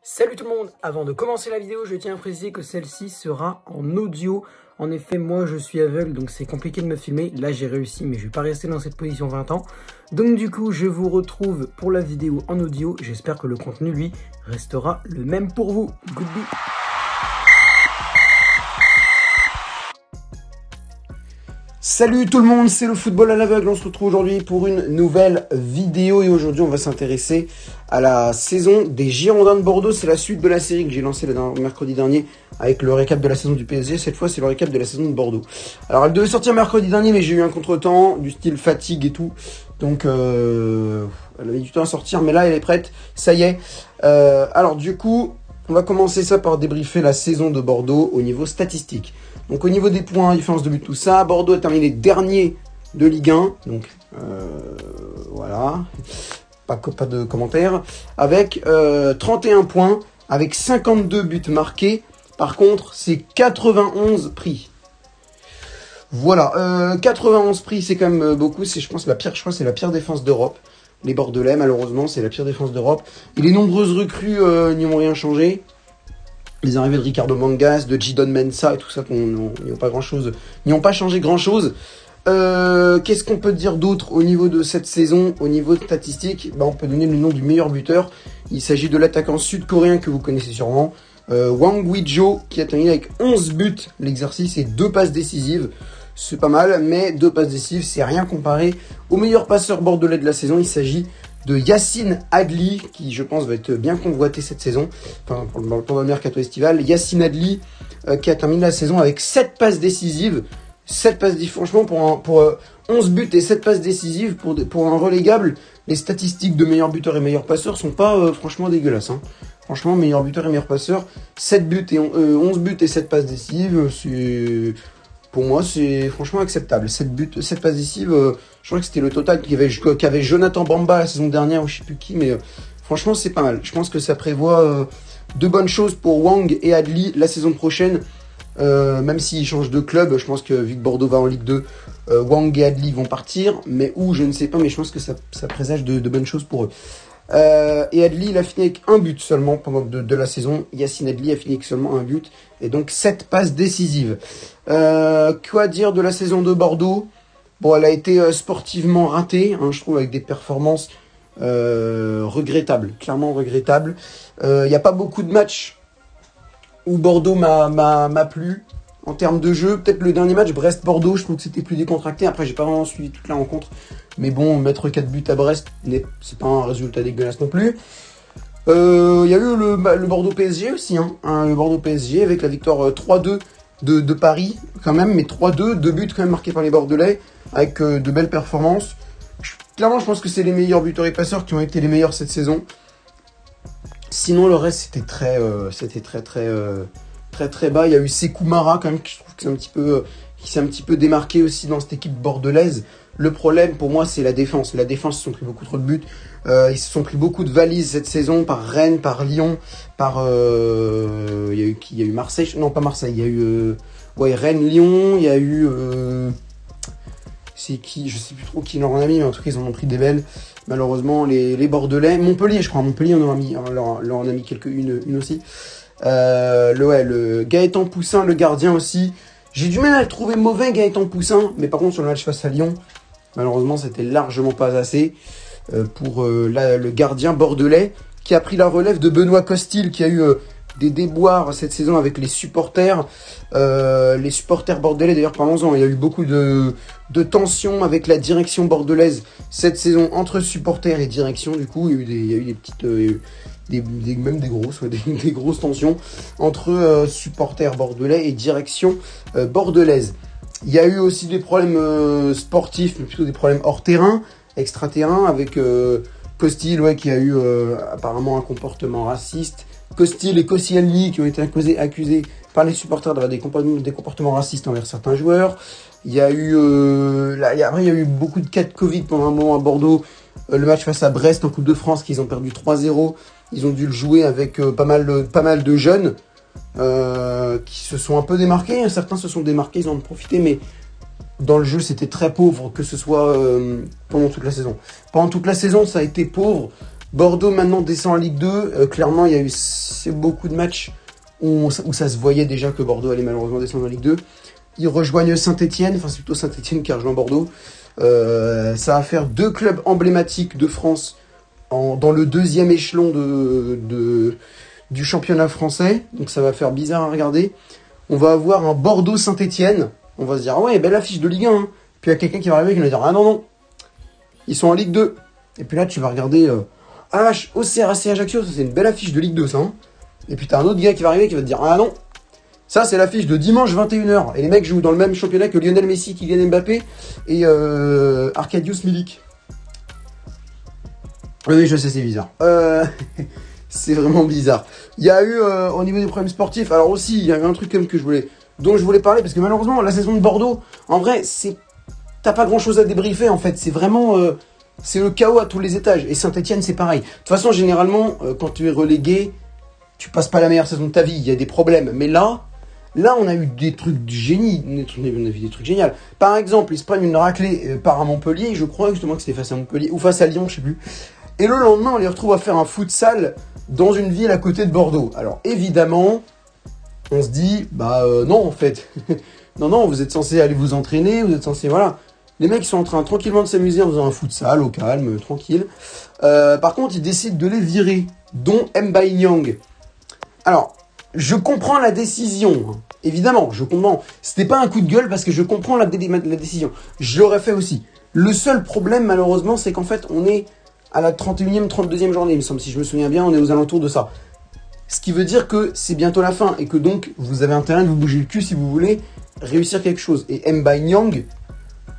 Salut tout le monde, avant de commencer la vidéo, je tiens à préciser que celle-ci sera en audio. En effet, moi je suis aveugle, donc c'est compliqué de me filmer. Là j'ai réussi, mais je vais pas rester dans cette position 20 ans. Donc du coup, je vous retrouve pour la vidéo en audio. J'espère que le contenu, lui, restera le même pour vous. Goodbye. Salut tout le monde, c'est le football à l'aveugle. On se retrouve aujourd'hui pour une nouvelle vidéo et aujourd'hui on va s'intéresser à la saison des Girondins de Bordeaux. C'est la suite de la série que j'ai lancée le mercredi dernier avec le récap de la saison du PSG. Cette fois c'est le récap de la saison de Bordeaux. Alors elle devait sortir mercredi dernier mais j'ai eu un contretemps du style fatigue et tout. Donc elle avait du temps à sortir mais là elle est prête, ça y est. Alors du coup on va commencer ça par débriefer la saison de Bordeaux au niveau statistique. Donc au niveau des points, différence de but, tout ça, Bordeaux a terminé dernier de Ligue 1. Donc voilà, pas de commentaires. Avec 31 points, avec 52 buts marqués. Par contre, c'est 91 pris. Voilà, 91 pris, c'est quand même beaucoup. C'est, je pense, la pire. Je crois, c'est la pire défense d'Europe. Les Bordelais, malheureusement, c'est la pire défense d'Europe. Et les nombreuses recrues n'y ont rien changé. Les arrivées de Ricardo Mangas, de Jadon Mensah et tout ça, n'y ont pas changé grand-chose. Qu'est-ce qu'on peut dire d'autre au niveau de cette saison, au niveau de statistiques? On peut donner le nom du meilleur buteur. Il s'agit de l'attaquant sud-coréen que vous connaissez sûrement, Wang Wi-jo, qui a terminé avec 11 buts l'exercice et 2 passes décisives. C'est pas mal, mais 2 passes décisives, c'est rien comparé au meilleur passeur bordelais de la saison. Il s'agit de Yacine Adli, qui je pense va être bien convoité cette saison, enfin pour le mercato estival. Yacine Adli qui a terminé la saison avec 7 passes décisives. 7 passes décisives, franchement pour 11 buts et 7 passes décisives pour un relégable, les statistiques de meilleur buteur et meilleur passeur sont pas franchement dégueulasses. Hein. Franchement, meilleur buteur et meilleur passeur, 7 buts et 11 buts et 7 passes décisives, pour moi, c'est franchement acceptable. 7 passes décisives, je crois que c'était le total qu'avait Jonathan Bamba la saison dernière, ou je sais plus qui, mais franchement, c'est pas mal. Je pense que ça prévoit de bonnes choses pour Wang et Adli la saison prochaine. Même s'ils changent de club, je pense que vu que Bordeaux va en Ligue 2, Wang et Adli vont partir. Mais où, je ne sais pas, mais je pense que ça présage de bonnes choses pour eux. Et Adli, il a fini avec 1 but seulement pendant de la saison. Yacine Adli a fini avec seulement 1 but. Et donc 7 passes décisives. Quoi dire de la saison de Bordeaux? Bon, elle a été sportivement ratée, hein, je trouve, avec des performances regrettables. Clairement regrettables. Il n'y a pas beaucoup de matchs où Bordeaux m'a plu. En termes de jeu, peut-être le dernier match, Brest-Bordeaux, je trouve que c'était plus décontracté. Après, j'ai pas vraiment suivi toute la rencontre. Mais bon, mettre 4 buts à Brest, c'est pas un résultat dégueulasse non plus. Il y a eu le Bordeaux-PSG aussi. Hein, le Bordeaux-PSG avec la victoire 3-2 de Paris, quand même. Mais 3-2, 2 buts quand même marqués par les Bordelais, avec de belles performances. Clairement, je pense que c'est les meilleurs buteurs et passeurs qui ont été les meilleurs cette saison. Sinon, le reste, c'était très bas. Il y a eu Sékou Mara quand même, qui je trouve que qui s'est un petit peu démarqué aussi dans cette équipe bordelaise. Le problème pour moi c'est la défense. La défense se sont pris beaucoup trop de buts. Ils se sont pris beaucoup de valises cette saison par Rennes, par Lyon, par il y a eu qui? Il y a eu Marseille. Non, pas Marseille. Il y a eu Rennes, Lyon. Il y a eu c'est qui? Je sais plus trop qui leur en a mis, mais en tout cas ils en ont pris des belles. Malheureusement les Bordelais, Montpellier, je crois. Montpellier on leur en a mis une aussi. Le Gaëtan Poussin, le gardien aussi. J'ai du mal à le trouver mauvais, Gaëtan Poussin, mais par contre sur le match face à Lyon, malheureusement c'était largement pas assez pour le gardien bordelais qui a pris la relève de Benoît Costil, qui a eu des déboires cette saison avec les supporters bordelais. D'ailleurs, parlons-en, il y a eu beaucoup de tensions avec la direction bordelaise cette saison entre supporters et direction. Du coup, il y a eu des petites même des grosses tensions entre supporters bordelais et direction bordelaise. Il y a eu aussi des problèmes sportifs, mais plutôt des problèmes hors terrain, extra-terrain, avec Costil qui a eu apparemment un comportement raciste. Costil et Koscielny qui ont été accusés par les supporters d'avoir des comportements racistes envers certains joueurs. Il y a eu après il y a eu beaucoup de cas de Covid pendant un moment à Bordeaux. Le match face à Brest en Coupe de France qu'ils ont perdu 3-0. Ils ont dû le jouer avec pas mal de jeunes qui se sont un peu démarqués. Certains se sont démarqués, ils en ont profité, mais dans le jeu, c'était très pauvre, que ce soit pendant toute la saison. Pendant toute la saison, ça a été pauvre. Bordeaux, maintenant, descend en Ligue 2. Clairement, il y a eu c'est beaucoup de matchs où ça se voyait déjà que Bordeaux allait malheureusement descendre en Ligue 2. Ils rejoignent Saint-Etienne, enfin c'est plutôt Saint-Etienne qui a rejoint Bordeaux. Ça va faire 2 clubs emblématiques de France dans le 2e échelon du championnat français. Donc ça va faire bizarre à regarder. On va avoir un Bordeaux-Saint-Etienne. On va se dire, ah ouais, belle affiche de Ligue 1. Hein. Puis il y a quelqu'un qui va arriver et qui va dire, ah non, non, ils sont en Ligue 2. Et puis là, tu vas regarder au CRAC Ajaccio, ça c'est une belle affiche de Ligue 2, ça. Hein. Et puis t'as un autre gars qui va arriver et qui va te dire, ah non, ça c'est l'affiche de dimanche 21h. Et les mecs jouent dans le même championnat que Lionel Messi, Kylian Mbappé et Arkadiusz Milik. Oui, je sais, c'est bizarre. C'est vraiment bizarre. Il y a eu, au niveau des problèmes sportifs, alors aussi, il y avait un truc comme dont je voulais parler, parce que malheureusement, la saison de Bordeaux, en vrai, t'as pas grand chose à débriefer, en fait. C'est vraiment, c'est le chaos à tous les étages. Et Saint-Etienne, c'est pareil. De toute façon, généralement, quand tu es relégué, tu passes pas la meilleure saison de ta vie. Il y a des problèmes. Mais là, on a eu des trucs de génie. On a vu des trucs géniaux. Par exemple, ils se prennent une raclée par à Montpellier. Je crois justement que c'était face à Montpellier, ou face à Lyon, je sais plus. Et le lendemain, on les retrouve à faire un futsal dans une ville à côté de Bordeaux. Alors évidemment, on se dit, non en fait. non, vous êtes censé aller vous entraîner, vous êtes censé, voilà. Les mecs sont en train tranquillement de s'amuser en faisant un futsal au calme, tranquille. Par contre, ils décident de les virer, dont Mbaye Niang. Alors, je comprends la décision, hein. Évidemment, je comprends. C'était pas un coup de gueule parce que je comprends la décision. Je l'aurais fait aussi. Le seul problème, malheureusement, c'est qu'en fait, on est à la 31e, 32e journée, il me semble, si je me souviens bien, on est aux alentours de ça. Ce qui veut dire que c'est bientôt la fin et que donc vous avez intérêt de vous bouger le cul si vous voulez réussir quelque chose. Et Mbaye Niang,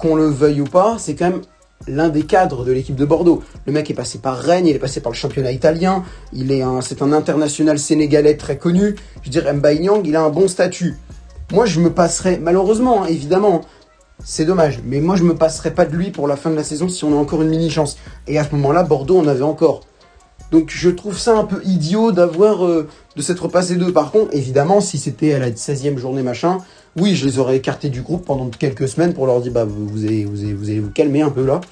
qu'on le veuille ou pas, c'est quand même l'un des cadres de l'équipe de Bordeaux. Le mec est passé par Rennes, il est passé par le championnat italien, c'est un international sénégalais très connu. Je veux dire, Mbaye Niang, il a un bon statut. Moi, je me passerais, malheureusement, hein, évidemment, c'est dommage, mais moi je me passerai pas de lui pour la fin de la saison si on a encore une mini chance. Et à ce moment-là, Bordeaux en avait encore. Donc je trouve ça un peu idiot de s'être passé d'eux. Par contre, évidemment, si c'était à la 16e journée machin, oui, je les aurais écartés du groupe pendant quelques semaines pour leur dire vous allez vous calmer un peu là.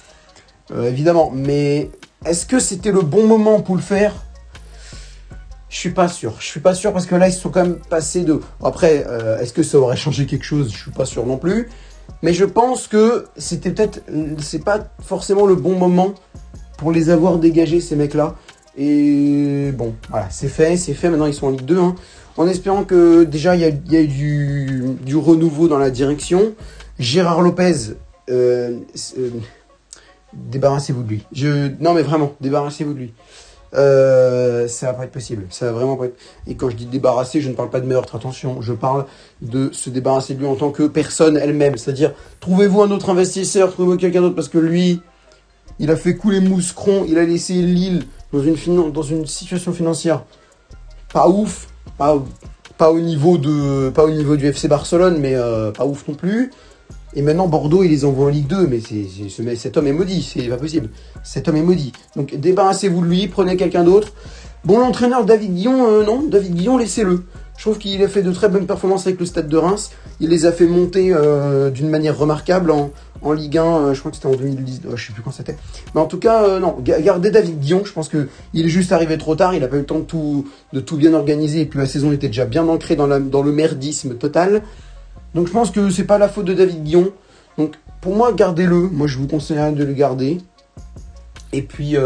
Évidemment, mais est-ce que c'était le bon moment pour le faire ? Je suis pas sûr parce que là ils se sont quand même passés de. Après, est-ce que ça aurait changé quelque chose ? Je suis pas sûr non plus. Mais je pense que c'est pas forcément le bon moment pour les avoir dégagés, ces mecs-là. Et bon, voilà, c'est fait. Maintenant, ils sont en Ligue 2. Hein. En espérant que, déjà, il y a eu du renouveau dans la direction. Gérard Lopez, débarrassez-vous de lui. Non, mais vraiment, débarrassez-vous de lui. Ça va pas être possible. Ça va vraiment pas être. Et quand je dis débarrasser, je ne parle pas de meurtre, attention. Je parle de se débarrasser de lui en tant que personne elle-même. C'est-à-dire, trouvez-vous un autre investisseur, trouvez-vous quelqu'un d'autre, parce que lui, il a fait couler Mouscron, il a laissé Lille dans une situation financière pas ouf, pas au niveau du FC Barcelone, mais pas ouf non plus. Et maintenant, Bordeaux, il les envoie en Ligue 2, mais cet homme est maudit, c'est pas possible. Cet homme est maudit. Donc, débarrassez-vous de lui, prenez quelqu'un d'autre. Bon, l'entraîneur David Guillon, non, David Guillon, laissez-le. Je trouve qu'il a fait de très bonnes performances avec le Stade de Reims. Il les a fait monter d'une manière remarquable en Ligue 1, je crois que c'était en 2010, je sais plus quand c'était. Mais en tout cas, non, gardez David Guillon, je pense qu'il est juste arrivé trop tard, il n'a pas eu le temps de tout bien organiser, et puis la saison était déjà bien ancrée dans le merdisme total. Donc je pense que c'est pas la faute de David Guillon. Donc pour moi, gardez-le. Moi, je vous conseillerais de le garder. Et puis,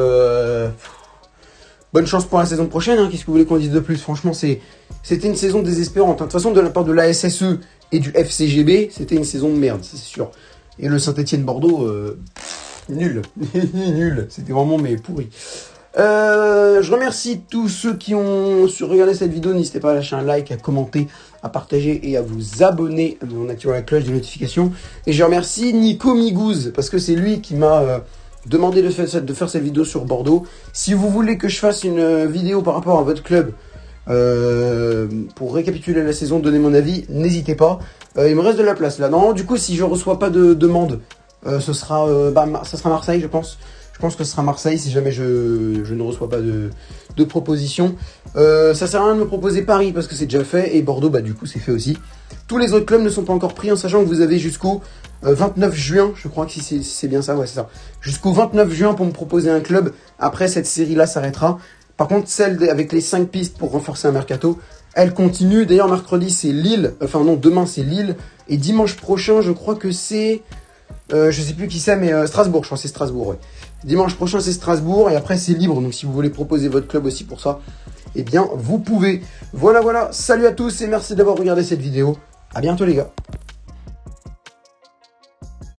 bonne chance pour la saison prochaine. Hein. Qu'est-ce que vous voulez qu'on dise de plus ? Franchement, c'était une saison désespérante. Hein. De toute façon, de la part de la SSE et du FCGB, c'était une saison de merde, c'est sûr. Et le Saint-Etienne-Bordeaux, nul. Nul. C'était vraiment pourri. Je remercie tous ceux qui ont regardé cette vidéo. N'hésitez pas à lâcher un like, à commenter, à partager et à vous abonner en activant la cloche de notification. Et je remercie Nico Migouze parce que c'est lui qui m'a demandé de faire cette vidéo sur Bordeaux. Si vous voulez que je fasse une vidéo par rapport à votre club pour récapituler la saison, donner mon avis, n'hésitez pas. Il me reste de la place là. Non, du coup, si je reçois pas de demande, ça sera Marseille, je pense. Je pense que ce sera Marseille si jamais je ne reçois pas de propositions. Ça sert à rien de me proposer Paris parce que c'est déjà fait. Et Bordeaux, du coup, c'est fait aussi. Tous les autres clubs ne sont pas encore pris en sachant que vous avez jusqu'au 29 juin. Je crois que si c'est bien ça, ouais, c'est ça. Jusqu'au 29 juin pour me proposer un club. Après, cette série-là s'arrêtera. Par contre, celle avec les 5 pistes pour renforcer un mercato, elle continue. D'ailleurs, mercredi, c'est Lille. Enfin non, demain, c'est Lille. Et dimanche prochain, je crois que c'est... je sais plus qui c'est, mais Strasbourg, je crois que c'est Strasbourg, ouais. Dimanche prochain, c'est Strasbourg. Et après, c'est libre. Donc, si vous voulez proposer votre club aussi pour ça, eh bien, vous pouvez. Voilà, voilà. Salut à tous et merci d'avoir regardé cette vidéo. À bientôt, les gars.